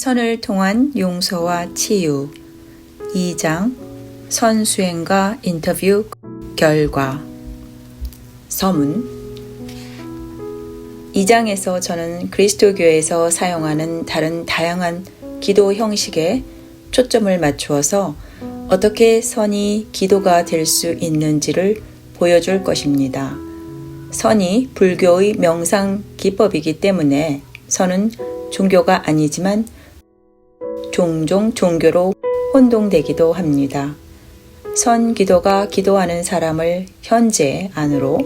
선을 통한 용서와 치유 2장 선수행과 인터뷰 결과 서문 2장에서 저는 그리스도교에서 사용하는 다른 다양한 기도 형식에 초점을 맞추어서 어떻게 선이 기도가 될 수 있는지를 보여줄 것입니다. 선이 불교의 명상 기법이기 때문에 선은 종교가 아니지만 종종 종교로 혼동되기도 합니다. 선 기도가 기도하는 사람을 현재 안으로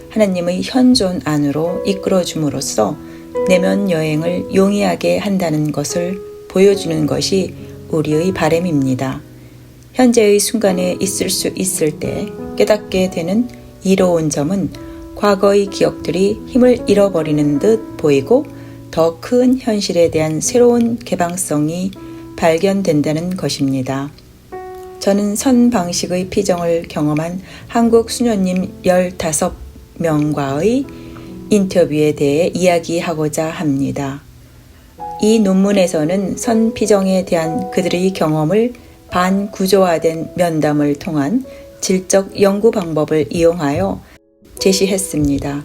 하나님의 현존 안으로 이끌어줌으로써 내면 여행을 용이하게 한다는 것을 보여주는 것이 우리의 바람입니다. 현재의 순간에 있을 수 있을 때 깨닫게 되는 이로운 점은 과거의 기억들이 힘을 잃어버리는 듯 보이고 더 큰 현실에 대한 새로운 개방성이 발견된다는 것입니다. 저는 선 방식의 피정을 경험한 한국 수녀님 15명과의 인터뷰에 대해 이야기하고자 합니다. 이 논문에서는 선 피정에 대한 그들의 경험을 반구조화된 면담을 통한 질적 연구 방법을 이용하여 제시했습니다.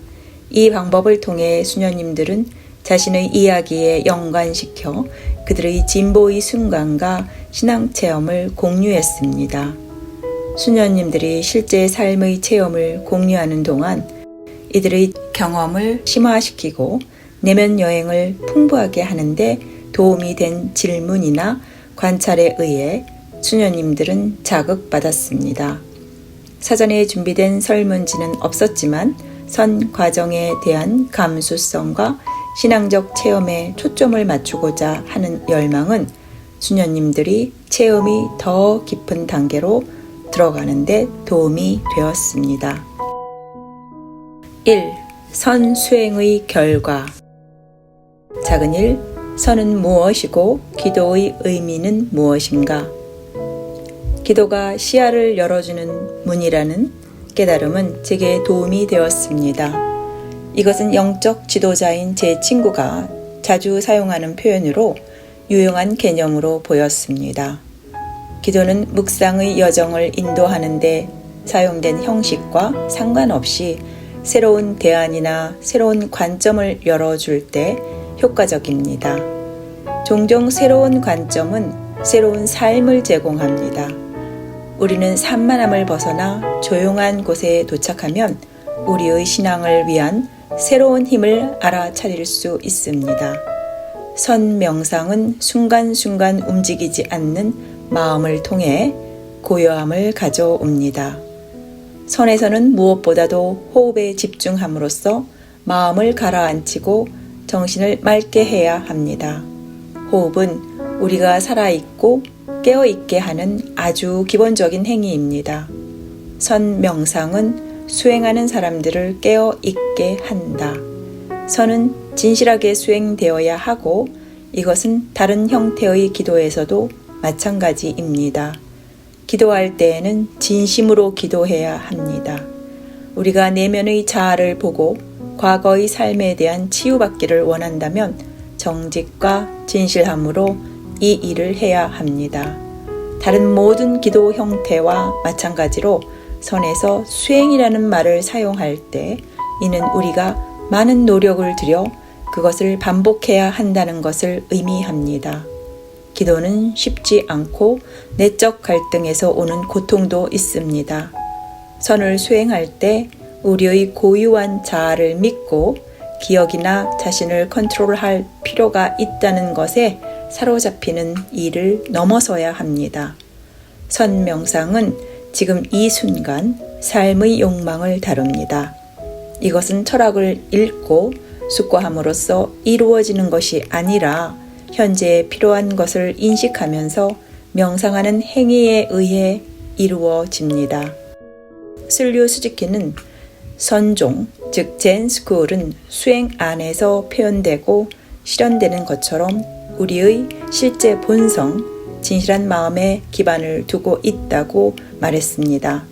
이 방법을 통해 수녀님들은 자신의 이야기에 연관시켜 그들의 진보의 순간과 신앙 체험을 공유했습니다. 수녀님들이 실제 삶의 체험을 공유하는 동안 이들의 경험을 심화시키고 내면 여행을 풍부하게 하는데 도움이 된 질문이나 관찰에 의해 수녀님들은 자극받았습니다. 사전에 준비된 설문지는 없었지만 선 과정에 대한 감수성과 신앙적 체험에 초점을 맞추고자 하는 열망은 수녀님들이 체험이 더 깊은 단계로 들어가는 데 도움이 되었습니다. 1. 선 수행의 결과 작은 1. 선은 무엇이고 기도의 의미는 무엇인가? 기도가 시야를 열어주는 문이라는 깨달음은 제게 도움이 되었습니다. 이것은 영적 지도자인 제 친구가 자주 사용하는 표현으로 유용한 개념으로 보였습니다. 기도는 묵상의 여정을 인도하는 데 사용된 형식과 상관없이 새로운 대안이나 새로운 관점을 열어줄 때 효과적입니다. 종종 새로운 관점은 새로운 삶을 제공합니다. 우리는 산만함을 벗어나 조용한 곳에 도착하면 우리의 신앙을 위한 새로운 힘을 알아차릴 수 있습니다. 선 명상은 순간순간 움직이지 않는 마음을 통해 고요함을 가져옵니다. 선에서는 무엇보다도 호흡에 집중함으로써 마음을 가라앉히고 정신을 맑게 해야 합니다. 호흡은 우리가 살아있고 깨어있게 하는 아주 기본적인 행위입니다. 선 명상은 수행하는 사람들을 깨어있게 한다. 선은 진실하게 수행되어야 하고 이것은 다른 형태의 기도에서도 마찬가지입니다. 기도할 때에는 진심으로 기도해야 합니다. 우리가 내면의 자아를 보고 과거의 삶에 대한 치유받기를 원한다면 정직과 진실함으로 이 일을 해야 합니다. 다른 모든 기도 형태와 마찬가지로 선에서 수행이라는 말을 사용할 때 이는 우리가 많은 노력을 들여 그것을 반복해야 한다는 것을 의미합니다. 기도는 쉽지 않고 내적 갈등에서 오는 고통도 있습니다. 선을 수행할 때 우리의 고유한 자아를 믿고 기억이나 자신을 컨트롤할 필요가 있다는 것에 사로잡히는 일을 넘어서야 합니다. 선 명상은 지금 이 순간 삶의 욕망을 다룹니다. 이것은 철학을 읽고 숙고함으로써 이루어지는 것이 아니라 현재에 필요한 것을 인식하면서 명상하는 행위에 의해 이루어집니다. 슬류 스즈키는 선종, 즉 젠 스쿨은 수행 안에서 표현되고 실현되는 것처럼 우리의 실제 본성, 진실한 마음에 기반을 두고 있다고 말했습니다.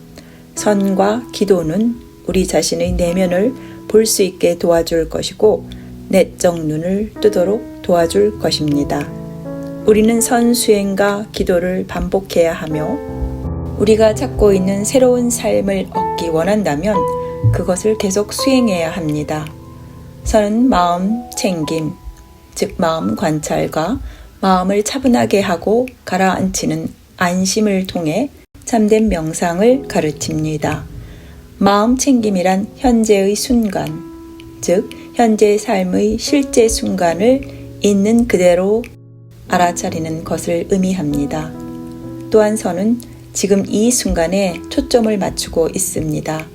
선과 기도는 우리 자신의 내면을 볼 수 있게 도와줄 것이고 내적 눈을 뜨도록 도와줄 것입니다. 우리는 선수행과 기도를 반복해야 하며 우리가 찾고 있는 새로운 삶을 얻기 원한다면 그것을 계속 수행해야 합니다. 선은 마음 챙김, 즉 마음 관찰과 마음을 차분하게 하고 가라앉히는 안심을 통해 참된 명상을 가르칩니다. 마음 챙김이란 현재의 순간, 즉 현재 삶의 실제 순간을 있는 그대로 알아차리는 것을 의미합니다. 또한 선은 지금 이 순간에 초점을 맞추고 있습니다.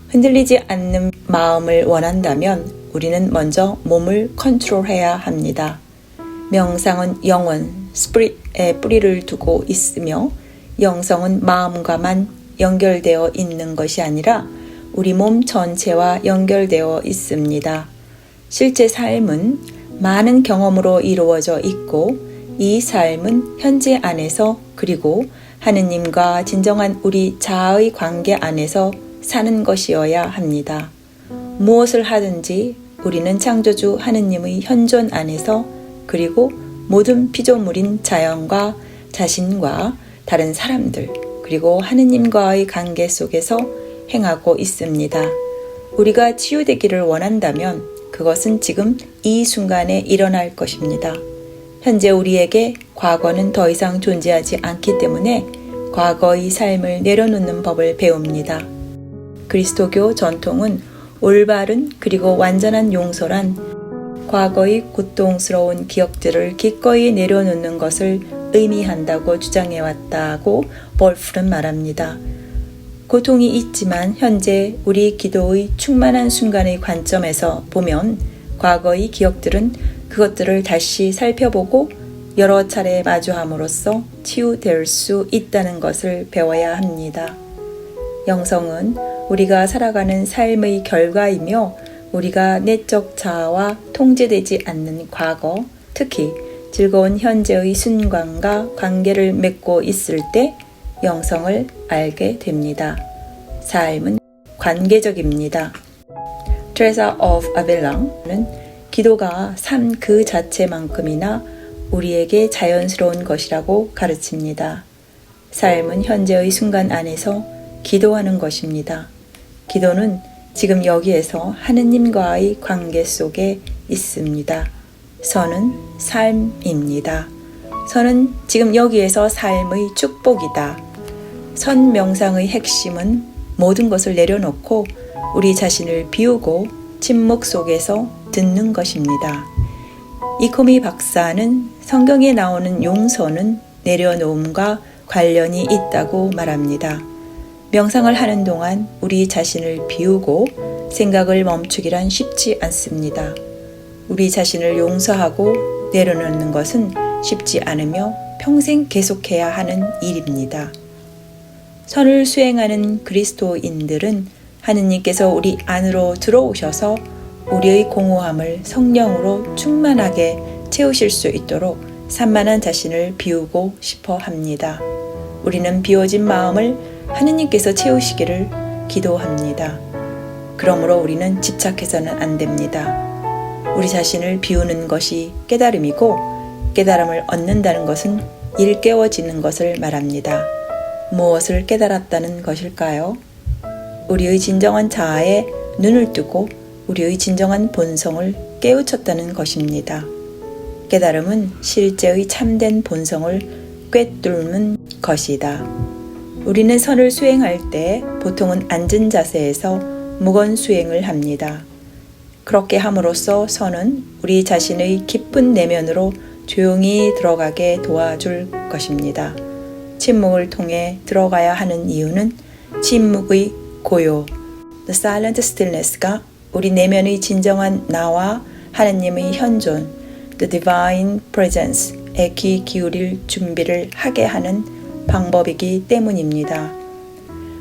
흔들리지 않는 마음을 원한다면 우리는 먼저 몸을 컨트롤해야 합니다. 명상은 영혼, 스피릿에 뿌리를 두고 있으며 영성은 마음과만 연결되어 있는 것이 아니라 우리 몸 전체와 연결되어 있습니다. 실제 삶은 많은 경험으로 이루어져 있고 이 삶은 현재 안에서 그리고 하느님과 진정한 우리 자아의 관계 안에서 사는 것이어야 합니다. 무엇을 하든지 우리는 창조주 하느님의 현존 안에서 그리고 모든 피조물인 자연과 자신과 다른 사람들 그리고 하느님과의 관계 속에서 행하고 있습니다. 우리가 치유되기를 원한다면 그것은 지금 이 순간에 일어날 것입니다. 현재 우리에게 과거는 더 이상 존재하지 않기 때문에 과거의 삶을 내려놓는 법을 배웁니다. 그리스도교 전통은 올바른 그리고 완전한 용서란 과거의 고통스러운 기억들을 기꺼이 내려놓는 것을 의미한다고 주장해왔다고 볼프는 말합니다. 고통이 있지만 현재 우리 기도의 충만한 순간의 관점에서 보면 과거의 기억들은 그것들을 다시 살펴보고 여러 차례 마주함으로써 치유될 수 있다는 것을 배워야 합니다. 영성은 우리가 살아가는 삶의 결과이며 우리가 내적 자아와 통제되지 않는 과거, 특히 즐거운 현재의 순간과 관계를 맺고 있을 때 영성을 알게 됩니다. 삶은 관계적입니다. Teresa of Avilang는 기도가 삶 그 자체만큼이나 우리에게 자연스러운 것이라고 가르칩니다. 삶은 현재의 순간 안에서 기도하는 것입니다. 기도는 지금 여기에서 하느님과의 관계 속에 있습니다. 선은 삶입니다. 선은 지금 여기에서 삶의 축복이다. 선 명상의 핵심은 모든 것을 내려놓고 우리 자신을 비우고 침묵 속에서 듣는 것입니다. 이코미 박사는 성경에 나오는 용서는 내려놓음과 관련이 있다고 말합니다. 명상을 하는 동안 우리 자신을 비우고 생각을 멈추기란 쉽지 않습니다. 우리 자신을 용서하고 내려놓는 것은 쉽지 않으며 평생 계속해야 하는 일입니다. 선을 수행하는 그리스도인들은 하느님께서 우리 안으로 들어오셔서 우리의 공허함을 성령으로 충만하게 채우실 수 있도록 산만한 자신을 비우고 싶어 합니다. 우리는 비워진 마음을 하느님께서 채우시기를 기도합니다. 그러므로 우리는 집착해서는 안 됩니다. 우리 자신을 비우는 것이 깨달음이고 깨달음을 얻는다는 것은 일깨워지는 것을 말합니다. 무엇을 깨달았다는 것일까요? 우리의 진정한 자아에 눈을 뜨고 우리의 진정한 본성을 깨우쳤다는 것입니다. 깨달음은 실제의 참된 본성을 꿰뚫는 것이다. 우리는 선을 수행할 때 보통은 앉은 자세에서 무건 수행을 합니다. 그렇게 함으로써 선은 우리 자신의 깊은 내면으로 조용히 들어가게 도와줄 것입니다. 침묵을 통해 들어가야 하는 이유는 침묵의 고요, The Silent Stillness가 우리 내면의 진정한 나와 하나님의 현존, The Divine Presence에 귀 기울일 준비를 하게 하는 방법이기 때문입니다.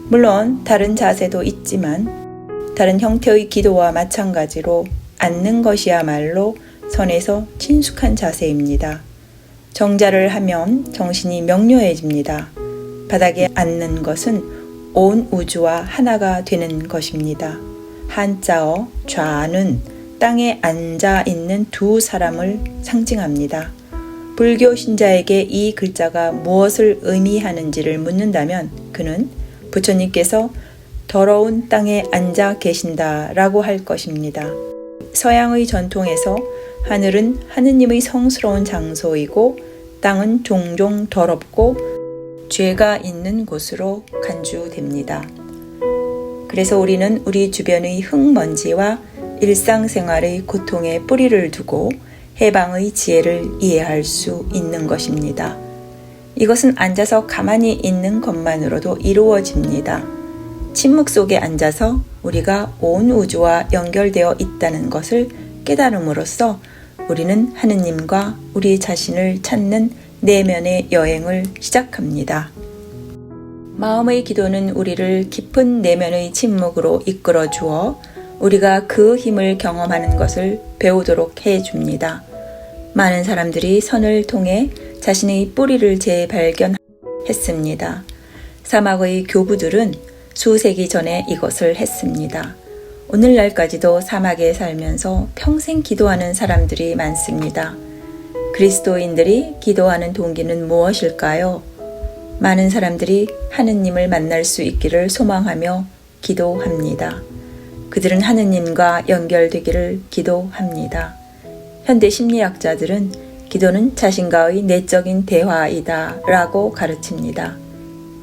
물론 다른 자세도 있지만 다른 형태의 기도와 마찬가지로 앉는 것이야말로 선에서 친숙한 자세입니다. 정자를 하면 정신이 명료해집니다. 바닥에 앉는 것은 온 우주와 하나가 되는 것입니다. 한자어 좌는 땅에 앉아 있는 두 사람을 상징합니다. 불교 신자에게 이 글자가 무엇을 의미하는지를 묻는다면 그는 부처님께서 더러운 땅에 앉아 계신다라고 할 것입니다. 서양의 전통에서 하늘은 하느님의 성스러운 장소이고 땅은 종종 더럽고 죄가 있는 곳으로 간주됩니다. 그래서 우리는 우리 주변의 흙먼지와 일상생활의 고통에 뿌리를 두고 해방의 지혜를 이해할 수 있는 것입니다. 이것은 앉아서 가만히 있는 것만으로도 이루어집니다. 침묵 속에 앉아서 우리가 온 우주와 연결되어 있다는 것을 깨달음으로써 우리는 하느님과 우리 자신을 찾는 내면의 여행을 시작합니다. 마음의 기도는 우리를 깊은 내면의 침묵으로 이끌어 주어 우리가 그 힘을 경험하는 것을 배우도록 해줍니다. 많은 사람들이 선을 통해 자신의 뿌리를 재발견했습니다. 사막의 교부들은 수세기 전에 이것을 했습니다. 오늘날까지도 사막에 살면서 평생 기도하는 사람들이 많습니다. 그리스도인들이 기도하는 동기는 무엇일까요? 많은 사람들이 하느님을 만날 수 있기를 소망하며 기도합니다. 그들은 하느님과 연결되기를 기도합니다. 현대 심리학자들은 기도는 자신과의 내적인 대화이다 라고 가르칩니다.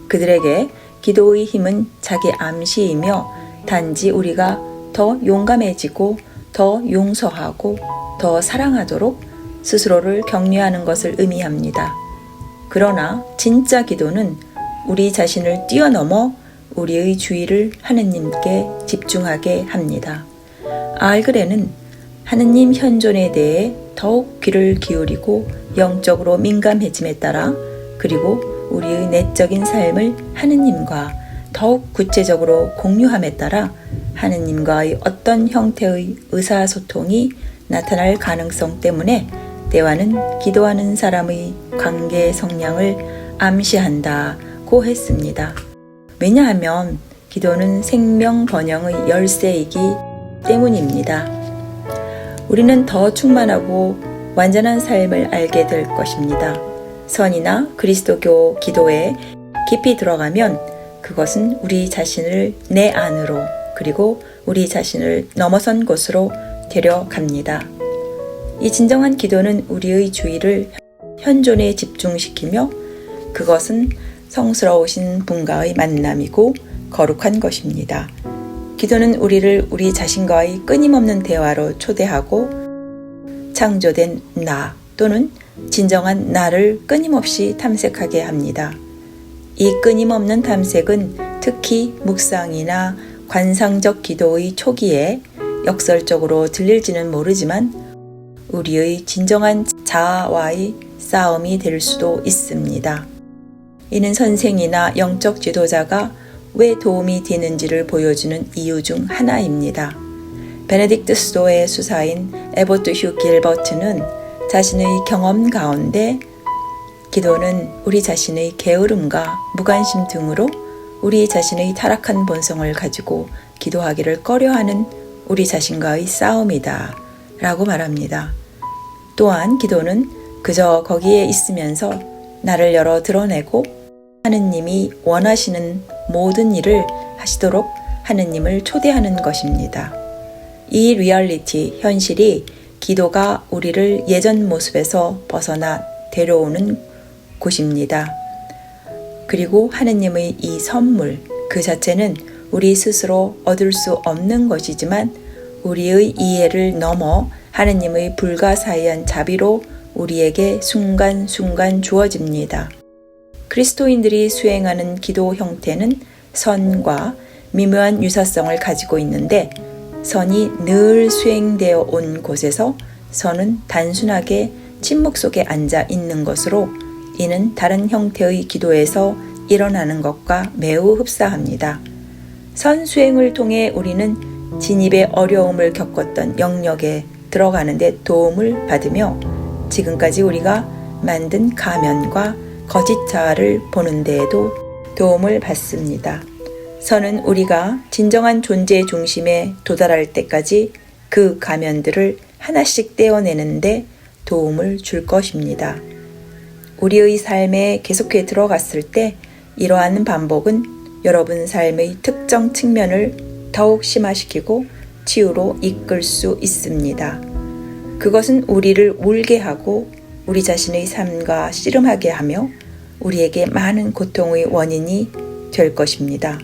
그들에게 기도의 힘은 자기 암시이며 단지 우리가 더 용감해지고 더 용서하고 더 사랑하도록 스스로를 격려하는 것을 의미합니다. 그러나 진짜 기도는 우리 자신을 뛰어넘어 우리의 주의를 하느님께 집중하게 합니다. 알그레는 하느님 현존에 대해 더욱 귀를 기울이고 영적으로 민감해짐에 따라 그리고 우리의 내적인 삶을 하느님과 더욱 구체적으로 공유함에 따라 하느님과의 어떤 형태의 의사소통이 나타날 가능성 때문에 대화는 기도하는 사람의 관계 성향을 암시한다고 했습니다. 왜냐하면 기도는 생명 번영의 열쇠이기 때문입니다. 우리는 더 충만하고 완전한 삶을 알게 될 것입니다. 선이나 그리스도교 기도에 깊이 들어가면 그것은 우리 자신을 내 안으로 그리고 우리 자신을 넘어선 곳으로 데려갑니다. 이 진정한 기도는 우리의 주의를 현존에 집중시키며 그것은 성스러우신 분과의 만남이고 거룩한 것입니다. 기도는 우리를 우리 자신과의 끊임없는 대화로 초대하고 창조된 나 또는 진정한 나를 끊임없이 탐색하게 합니다. 이 끊임없는 탐색은 특히 묵상이나 관상적 기도의 초기에 역설적으로 들릴지는 모르지만 우리의 진정한 자아와의 싸움이 될 수도 있습니다. 이는 선생이나 영적 지도자가 왜 도움이 되는지를 보여주는 이유 중 하나입니다. 베네딕트 수도의 수사인 에버트 휴 길버트는 자신의 경험 가운데 기도는 우리 자신의 게으름과 무관심 등으로 우리 자신의 타락한 본성을 가지고 기도하기를 꺼려하는 우리 자신과의 싸움이다 라고 말합니다. 또한 기도는 그저 거기에 있으면서 나를 열어 드러내고 하느님이 원하시는 모든 일을 하시도록 하느님을 초대하는 것입니다. 이 리얼리티, 현실이 기도가 우리를 예전 모습에서 벗어나 데려오는 곳입니다. 그리고 하느님의 이 선물, 그 자체는 우리 스스로 얻을 수 없는 것이지만 우리의 이해를 넘어 하느님의 불가사의한 자비로 우리에게 순간순간 주어집니다. 그리스도인들이 수행하는 기도 형태는 선과 미묘한 유사성을 가지고 있는데 선이 늘 수행되어 온 곳에서 선은 단순하게 침묵 속에 앉아 있는 것으로 이는 다른 형태의 기도에서 일어나는 것과 매우 흡사합니다. 선 수행을 통해 우리는 진입의 어려움을 겪었던 영역에 들어가는 데 도움을 받으며 지금까지 우리가 만든 가면과 거짓 자아를 보는 데에도 도움을 받습니다. 선은 우리가 진정한 존재의 중심에 도달할 때까지 그 가면들을 하나씩 떼어내는데 도움을 줄 것입니다. 우리의 삶에 계속해 들어갔을 때 이러한 반복은 여러분 삶의 특정 측면을 더욱 심화시키고 치유로 이끌 수 있습니다. 그것은 우리를 울게 하고 우리 자신의 삶과 씨름하게 하며 우리에게 많은 고통의 원인이 될 것입니다.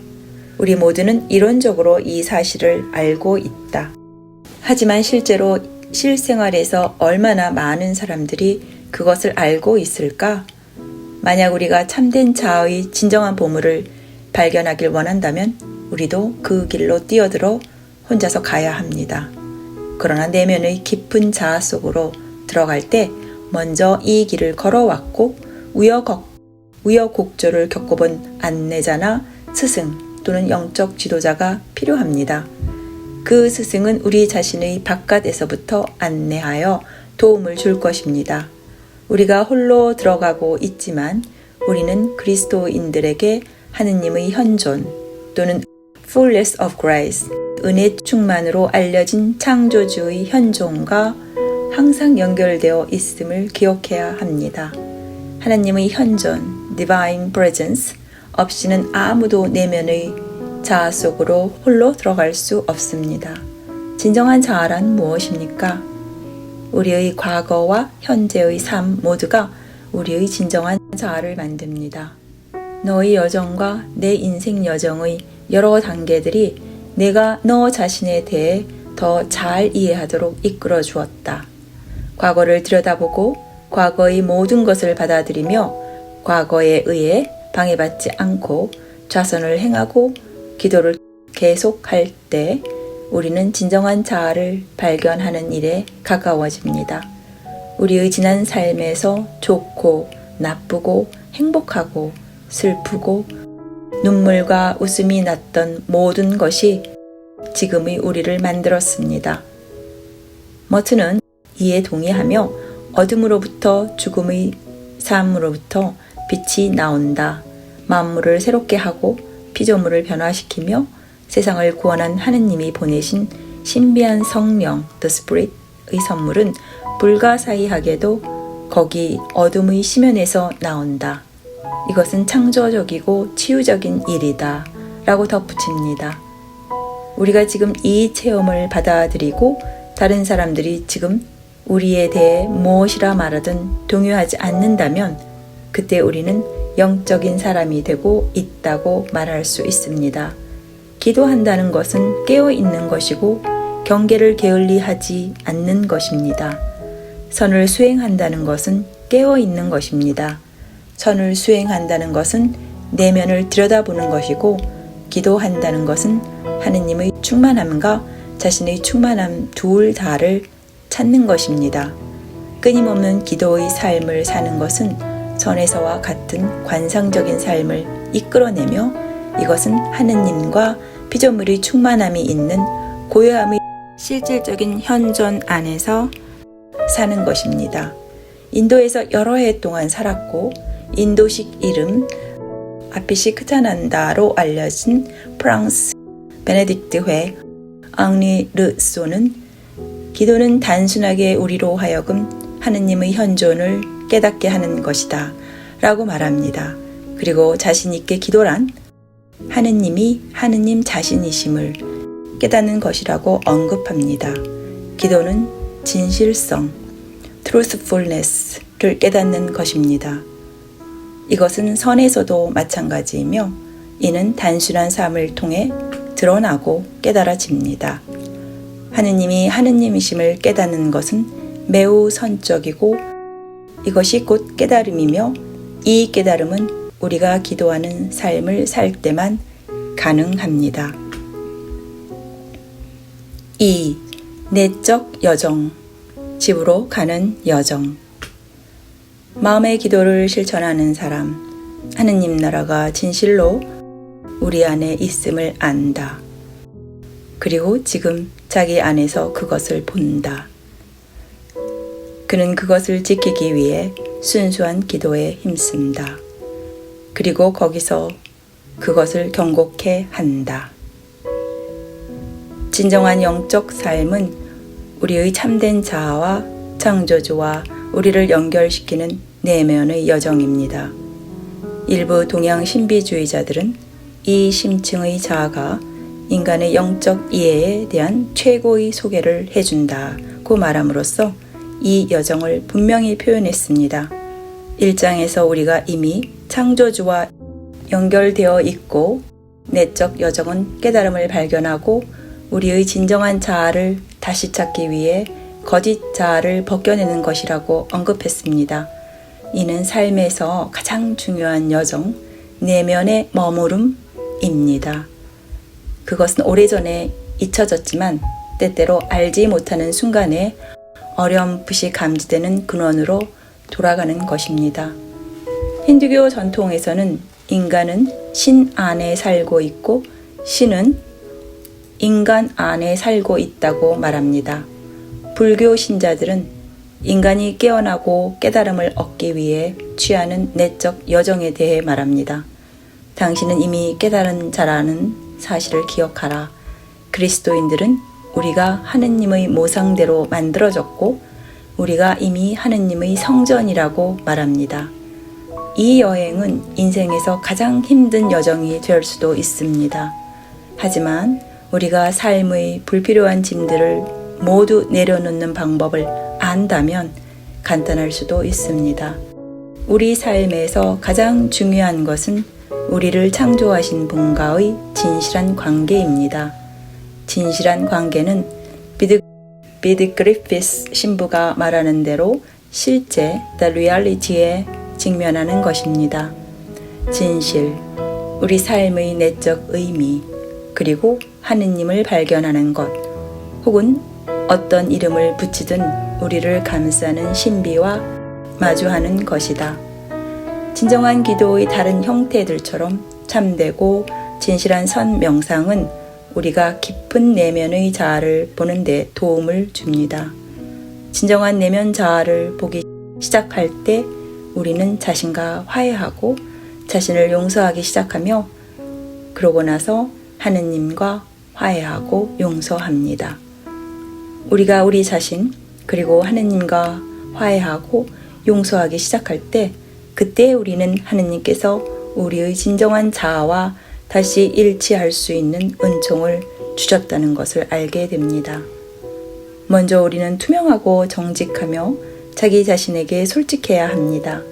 우리 모두는 이론적으로 이 사실을 알고 있다. 하지만 실제로 실생활에서 얼마나 많은 사람들이 그것을 알고 있을까? 만약 우리가 참된 자아의 진정한 보물을 발견하길 원한다면 우리도 그 길로 뛰어들어 혼자서 가야 합니다. 그러나 내면의 깊은 자아 속으로 들어갈 때 먼저 이 길을 걸어왔고 우여곡절을 겪어본 안내자나 스승 또는 영적 지도자가 필요합니다. 그 스승은 우리 자신의 바깥에서부터 안내하여 도움을 줄 것입니다. 우리가 홀로 들어가고 있지만 우리는 그리스도인들에게 하느님의 현존 또는 fullness of grace, 은혜 충만으로 알려진 창조주의 현존과 항상 연결되어 있음을 기억해야 합니다. 하나님의 현존, divine presence 없이는 아무도 내면의 자아 속으로 홀로 들어갈 수 없습니다. 진정한 자아란 무엇입니까? 우리의 과거와 현재의 삶 모두가 우리의 진정한 자아를 만듭니다. 너의 여정과 내 인생 여정의 여러 단계들이 내가 너 자신에 대해 더 잘 이해하도록 이끌어 주었다. 과거를 들여다보고 과거의 모든 것을 받아들이며 과거에 의해 방해받지 않고 좌선을 행하고 기도를 계속할 때 우리는 진정한 자아를 발견하는 일에 가까워집니다. 우리의 지난 삶에서 좋고 나쁘고 행복하고 슬프고 눈물과 웃음이 났던 모든 것이 지금의 우리를 만들었습니다. 머튼은 이에 동의하며 어둠으로부터 죽음의 삶으로부터 빛이 나온다. 만물을 새롭게 하고 피조물을 변화시키며 세상을 구원한 하느님이 보내신 신비한 성령, The Spirit의 선물은 불가사의하게도 거기 어둠의 심연에서 나온다. 이것은 창조적이고 치유적인 일이다. 라고 덧붙입니다. 우리가 지금 이 체험을 받아들이고 다른 사람들이 지금 우리에 대해 무엇이라 말하든 동요하지 않는다면 그때 우리는 영적인 사람이 되고 있다고 말할 수 있습니다. 기도한다는 것은 깨어 있는 것이고 경계를 게을리하지 않는 것입니다. 선을 수행한다는 것은 깨어 있는 것입니다. 선을 수행한다는 것은 내면을 들여다보는 것이고 기도한다는 것은 하느님의 충만함과 자신의 충만함 둘 다를 찾는 것입니다. 끊임없는 기도의 삶을 사는 것은 선에서와 같은 관상적인 삶을 이끌어내며 이것은 하느님과 피조물의 충만함이 있는 고요함의 실질적인 현존 안에서 사는 것입니다. 인도에서 여러 해 동안 살았고 인도식 이름 아피시크타난다로 알려진 프랑스 베네딕트 회 앙리 르소는 기도는 단순하게 우리로 하여금 하느님의 현존을 깨닫게 하는 것이다 라고 말합니다. 그리고 자신 있게 기도란 하느님이 하느님 자신이심을 깨닫는 것이라고 언급합니다. 기도는 진실성, truthfulness를 깨닫는 것입니다. 이것은 선에서도 마찬가지이며 이는 단순한 삶을 통해 드러나고 깨달아집니다. 하느님이 하느님이심을 깨닫는 것은 매우 선적이고 이것이 곧 깨달음이며 이 깨달음은 우리가 기도하는 삶을 살 때만 가능합니다. 2. 내적 여정, 집으로 가는 여정. 마음의 기도를 실천하는 사람, 하느님 나라가 진실로 우리 안에 있음을 안다. 그리고 지금 자기 안에서 그것을 본다. 그는 그것을 지키기 위해 순수한 기도에 힘쓴다. 그리고 거기서 그것을 경고케 한다. 진정한 영적 삶은 우리의 참된 자아와 창조주와 우리를 연결시키는 내면의 여정입니다. 일부 동양 신비주의자들은 이 심층의 자아가 인간의 영적 이해에 대한 최고의 소개를 해준다고 말함으로써 이 여정을 분명히 표현했습니다. 1장에서 우리가 이미 창조주와 연결되어 있고 내적 여정은 깨달음을 발견하고 우리의 진정한 자아를 다시 찾기 위해 거짓 자아를 벗겨내는 것이라고 언급했습니다. 이는 삶에서 가장 중요한 여정, 내면의 머무름입니다. 그것은 오래전에 잊혀졌지만 때때로 알지 못하는 순간에 어렴풋이 감지되는 근원으로 돌아가는 것입니다. 힌두교 전통에서는 인간은 신 안에 살고 있고 신은 인간 안에 살고 있다고 말합니다. 불교 신자들은 인간이 깨어나고 깨달음을 얻기 위해 취하는 내적 여정에 대해 말합니다. 당신은 이미 깨달은 자라는 사실을 기억하라. 그리스도인들은 우리가 하느님의 모상대로 만들어졌고 우리가 이미 하느님의 성전이라고 말합니다. 이 여행은 인생에서 가장 힘든 여정이 될 수도 있습니다. 하지만 우리가 삶의 불필요한 짐들을 모두 내려놓는 방법을 안다면 간단할 수도 있습니다. 우리 삶에서 가장 중요한 것은 우리를 창조하신 분과의 진실한 관계입니다. 진실한 관계는 비드 그리피스 신부가 말하는 대로 실제 the reality에 직면하는 것입니다. 진실, 우리 삶의 내적 의미, 그리고 하느님을 발견하는 것, 혹은 어떤 이름을 붙이든 우리를 감싸는 신비와 마주하는 것이다. 진정한 기도의 다른 형태들처럼 참되고 진실한 선 명상은 우리가 깊은 내면의 자아를 보는 데 도움을 줍니다. 진정한 내면 자아를 보기 시작할 때 우리는 자신과 화해하고 자신을 용서하기 시작하며 그러고 나서 하느님과 화해하고 용서합니다. 우리가 우리 자신 그리고 하느님과 화해하고 용서하기 시작할 때 그때 우리는 하느님께서 우리의 진정한 자아와 다시 일치할 수 있는 은총을 주셨다는 것을 알게 됩니다. 먼저 우리는 투명하고 정직하며 자기 자신에게 솔직해야 합니다.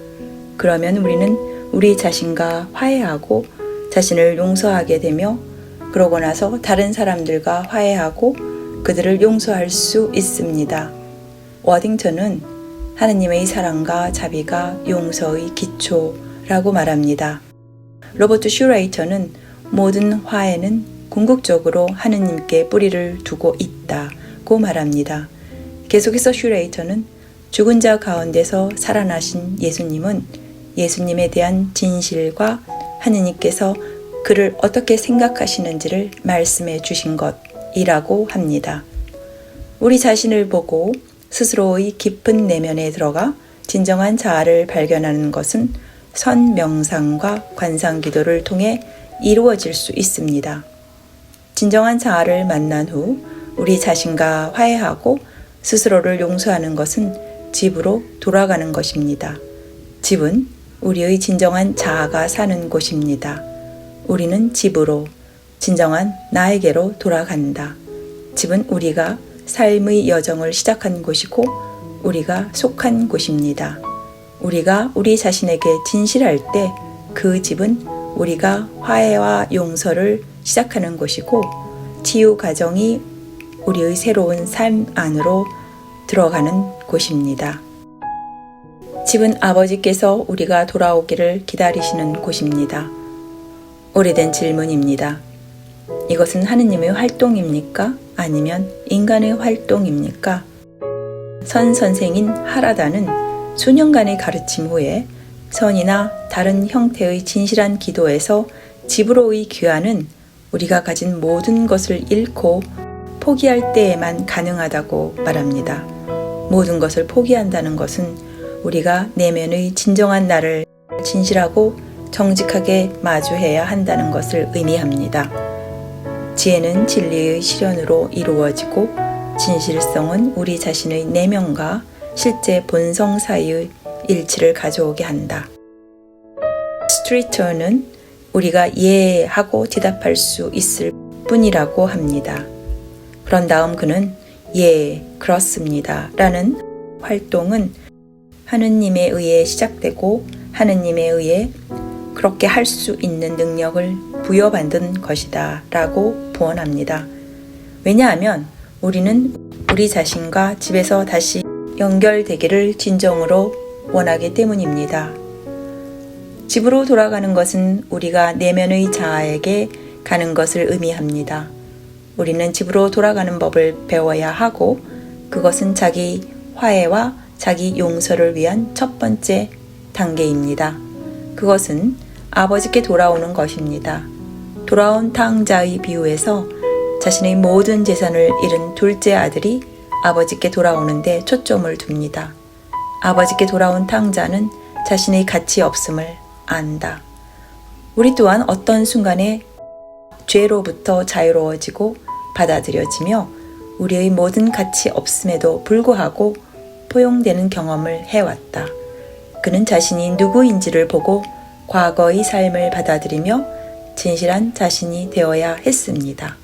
그러면 우리는 우리 자신과 화해하고 자신을 용서하게 되며 그러고 나서 다른 사람들과 화해하고 그들을 용서할 수 있습니다. 워딩턴은 하느님의 사랑과 자비가 용서의 기초라고 말합니다. 로버트 슈레이터는 모든 화해는 궁극적으로 하느님께 뿌리를 두고 있다고 말합니다. 계속해서 슈레이터는 죽은 자 가운데서 살아나신 예수님은 예수님에 대한 진실과 하느님께서 그를 어떻게 생각하시는지를 말씀해 주신 것이라고 합니다. 우리 자신을 보고 스스로의 깊은 내면에 들어가 진정한 자아를 발견하는 것은 선 명상과 관상 기도를 통해 이루어질 수 있습니다. 진정한 자아를 만난 후 우리 자신과 화해하고 스스로를 용서하는 것은 집으로 돌아가는 것입니다. 집은 우리의 진정한 자아가 사는 곳입니다. 우리는 집으로, 진정한 나에게로 돌아간다. 집은 우리가 삶의 여정을 시작한 곳이고 우리가 속한 곳입니다. 우리가 우리 자신에게 진실할 때 그 집은 우리가 화해와 용서를 시작하는 곳이고 치유 과정이 우리의 새로운 삶 안으로 들어가는 곳입니다. 집은 아버지께서 우리가 돌아오기를 기다리시는 곳입니다. 오래된 질문입니다. 이것은 하느님의 활동입니까? 아니면 인간의 활동입니까? 선 선생인 하라다는 수년간의 가르침 후에 선이나 다른 형태의 진실한 기도에서 집으로의 귀환은 우리가 가진 모든 것을 잃고 포기할 때에만 가능하다고 말합니다. 모든 것을 포기한다는 것은 우리가 내면의 진정한 나를 진실하고 정직하게 마주해야 한다는 것을 의미합니다. 지혜는 진리의 실현으로 이루어지고 진실성은 우리 자신의 내면과 실제 본성 사이의 일치를 가져오게 한다. 스트리터는 우리가 예 하고 대답할 수 있을 뿐이라고 합니다. 그런 다음 그는 예, 그렇습니다 라는 활동은 하느님에 의해 시작되고 하느님에 의해 그렇게 할 수 있는 능력을 부여받은 것이다 라고 부언합니다. 왜냐하면 우리는 우리 자신과 집에서 다시 연결되기를 진정으로 원하기 때문입니다. 집으로 돌아가는 것은 우리가 내면의 자아에게 가는 것을 의미합니다. 우리는 집으로 돌아가는 법을 배워야 하고 그것은 자기 화해와 자기 용서를 위한 첫 번째 단계입니다. 그것은 아버지께 돌아오는 것입니다. 돌아온 탕자의 비유에서 자신의 모든 재산을 잃은 둘째 아들이 아버지께 돌아오는데 초점을 둡니다. 아버지께 돌아온 탕자는 자신의 가치 없음을 안다. 우리 또한 어떤 순간에 죄로부터 자유로워지고 받아들여지며 우리의 모든 가치 없음에도 불구하고 포용되는 경험을 해왔다. 그는 자신이 누구인지를 보고 과거의 삶을 받아들이며 진실한 자신이 되어야 했습니다.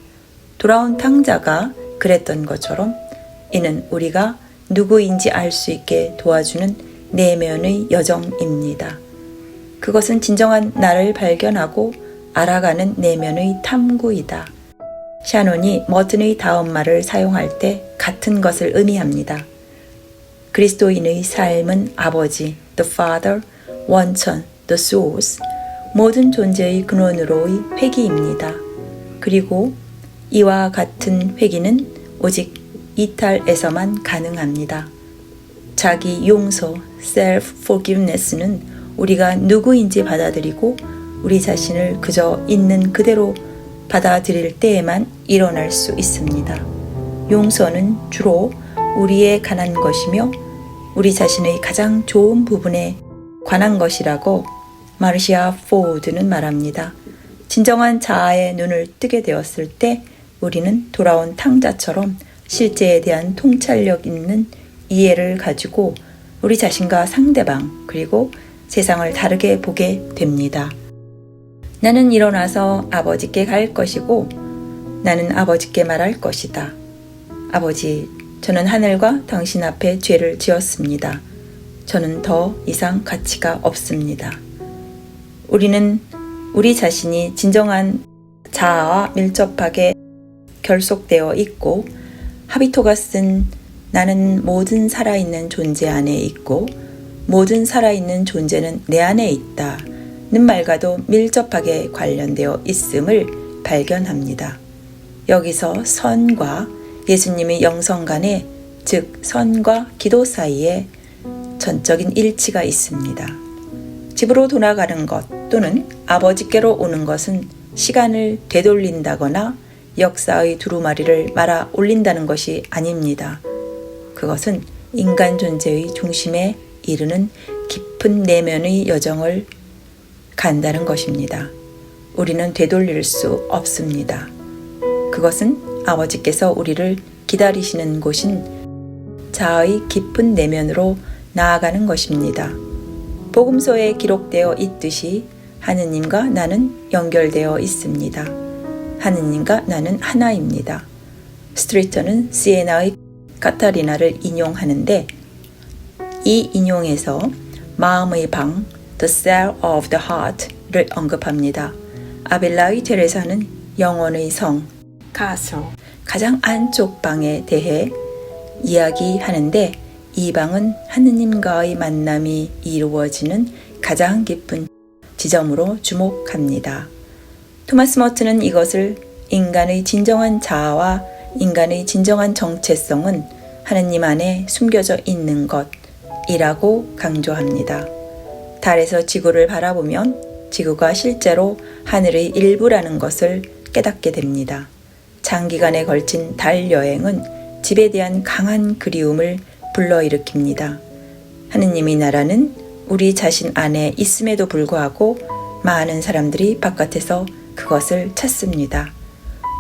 돌아온 탕자가 그랬던 것처럼 이는 우리가 누구인지 알 수 있게 도와주는 내면의 여정입니다. 그것은 진정한 나를 발견하고 알아가는 내면의 탐구이다. 샤논이 머튼의 다음 말을 사용할 때 같은 것을 의미합니다. 그리스도인의 삶은 아버지, the Father, 원천, the source, 모든 존재의 근원으로의 회귀입니다. 그리고 이와 같은 회귀는 오직 이탈에서만 가능합니다. 자기 용서, self-forgiveness는 우리가 누구인지 받아들이고 우리 자신을 그저 있는 그대로 받아들일 때에만 일어날 수 있습니다. 용서는 주로 우리에 관한 것이며 우리 자신의 가장 좋은 부분에 관한 것이라고 마르시아 포드는 말합니다. 진정한 자아의 눈을 뜨게 되었을 때 우리는 돌아온 탕자처럼 실제에 대한 통찰력 있는 이해를 가지고 우리 자신과 상대방 그리고 세상을 다르게 보게 됩니다. 나는 일어나서 아버지께 갈 것이고 나는 아버지께 말할 것이다. 아버지, 저는 하늘과 당신 앞에 죄를 지었습니다. 저는 더 이상 가치가 없습니다. 우리는 우리 자신이 진정한 자아와 밀접하게 결속되어 있고 하비토가 쓴 나는 모든 살아있는 존재 안에 있고 모든 살아있는 존재는 내 안에 있다는 말과도 밀접하게 관련되어 있음을 발견합니다. 여기서 선과 예수님의 영성 간에 즉 선과 기도 사이에 전적인 일치가 있습니다. 집으로 돌아가는 것 또는 아버지께로 오는 것은 시간을 되돌린다거나 역사의 두루마리를 말아 올린다는 것이 아닙니다. 그것은 인간 존재의 중심에 이르는 깊은 내면의 여정을 간다는 것입니다. 우리는 되돌릴 수 없습니다. 그것은 아버지께서 우리를 기다리시는 곳인 자아의 깊은 내면으로 나아가는 것입니다. 복음서에 기록되어 있듯이 하느님과 나는 연결되어 있습니다. 하느님과 나는 하나입니다. 스트리터는 시에나의 카타리나를 인용하는데 이 인용에서 마음의 방, the cell of the heart를 언급합니다. 아벨라의 테레사는 영혼의 성, castle, 가장 안쪽 방에 대해 이야기하는데 이 방은 하느님과의 만남이 이루어지는 가장 깊은 지점으로 주목합니다. 토마스 머튼은 이것을 인간의 진정한 자아와 인간의 진정한 정체성은 하느님 안에 숨겨져 있는 것이라고 강조합니다. 달에서 지구를 바라보면 지구가 실제로 하늘의 일부라는 것을 깨닫게 됩니다. 장기간에 걸친 달 여행은 집에 대한 강한 그리움을 불러일으킵니다. 하느님의 나라는 우리 자신 안에 있음에도 불구하고 많은 사람들이 바깥에서 그것을 찾습니다.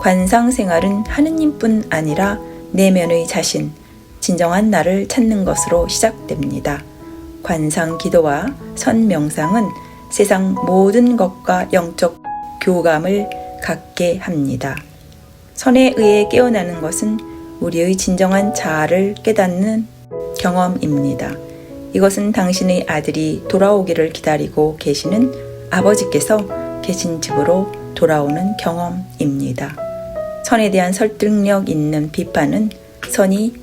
관상 생활은 하느님뿐 아니라 내면의 자신, 진정한 나를 찾는 것으로 시작됩니다. 관상 기도와 선 명상은 세상 모든 것과 영적 교감을 갖게 합니다. 선에 의해 깨어나는 것은 우리의 진정한 자아를 깨닫는 경험입니다. 이것은 당신의 아들이 돌아오기를 기다리고 계시는 아버지께서 계신 집으로 돌아오는 경험입니다. 선에 대한 설득력 있는 비판은 선이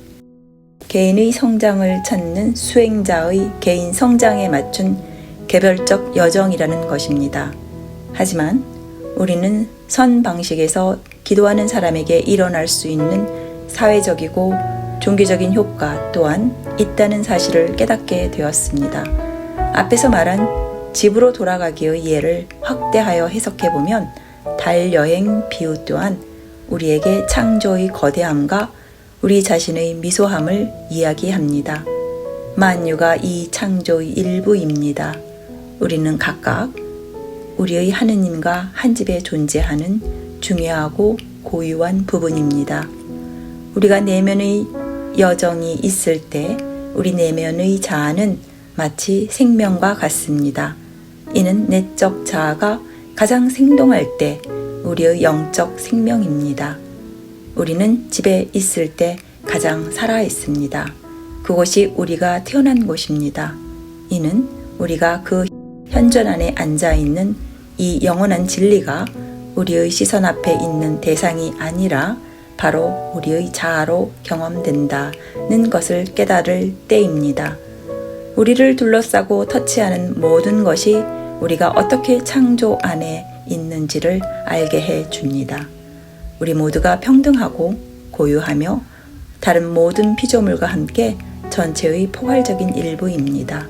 개인의 성장을 찾는 수행자의 개인 성장에 맞춘 개별적 여정이라는 것입니다. 하지만 우리는 선 방식에서 기도하는 사람에게 일어날 수 있는 사회적이고 종교적인 효과 또한 있다는 사실을 깨닫게 되었습니다. 앞에서 말한 집으로 돌아가기의 예를 확대하여 해석해보면 달 여행 비유 또한 우리에게 창조의 거대함과 우리 자신의 미소함을 이야기합니다. 만유가 이 창조의 일부입니다. 우리는 각각 우리의 하느님과 한 집에 존재하는 중요하고 고유한 부분입니다. 우리가 내면의 여정이 있을 때 우리 내면의 자아는 마치 생명과 같습니다. 이는 내적 자아가 가장 생동할 때 우리의 영적 생명입니다. 우리는 집에 있을 때 가장 살아있습니다. 그곳이 우리가 태어난 곳입니다. 이는 우리가 그 현존 안에 앉아있는 이 영원한 진리가 우리의 시선 앞에 있는 대상이 아니라 바로 우리의 자아로 경험된다는 것을 깨달을 때입니다. 우리를 둘러싸고 터치하는 모든 것이 우리가 어떻게 창조 안에 있는지를 알게 해 줍니다. 우리 모두가 평등하고 고유하며 다른 모든 피조물과 함께 전체의 포괄적인 일부입니다.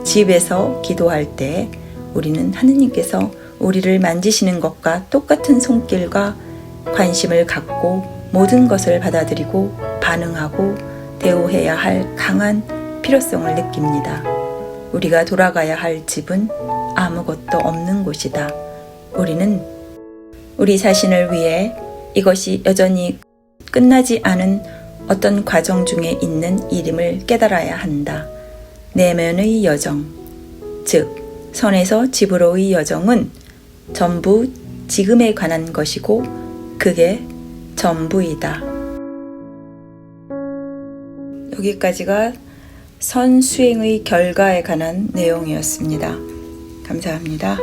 집에서 기도할 때 우리는 하느님께서 우리를 만지시는 것과 똑같은 손길과 관심을 갖고 모든 것을 받아들이고 반응하고 대우해야 할 강한 필요성을 느낍니다. 우리가 돌아가야 할 집은 아무것도 없는 곳이다. 우리는 우리 자신을 위해 이것이 여전히 끝나지 않은 어떤 과정 중에 있는 일임을 깨달아야 한다. 내면의 여정, 즉 선에서 집으로의 여정은 전부 지금에 관한 것이고 그게 전부이다. 여기까지가 선 수행의 결과에 관한 내용이었습니다. 감사합니다.